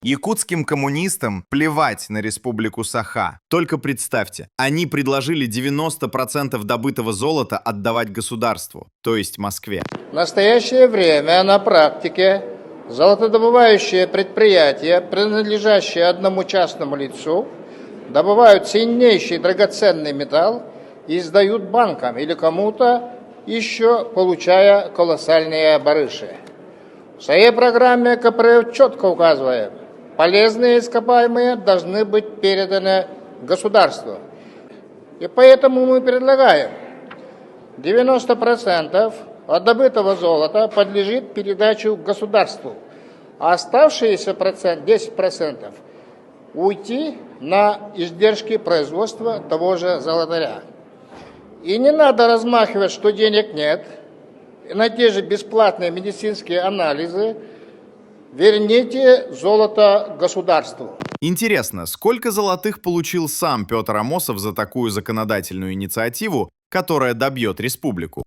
Якутским коммунистам плевать на республику Саха. Только представьте, они предложили 90% добытого золота отдавать государству, то есть Москве. В настоящее время на практике золотодобывающие предприятия, принадлежащие одному частному лицу, добывают ценнейший драгоценный металл и сдают банкам или кому-то еще, получая колоссальные барыши. В своей программе КПРФ четко указывает, полезные ископаемые должны быть переданы государству. И поэтому мы предлагаем 90% от добытого золота подлежит передаче государству, а оставшиеся 10% уйти на издержки производства того же золотаря. И не надо размахивать, что денег нет, и на те же бесплатные медицинские анализы. Верните золото государству. Интересно, сколько золотых получил сам Петр Амосов за такую законодательную инициативу, которая добьет республику?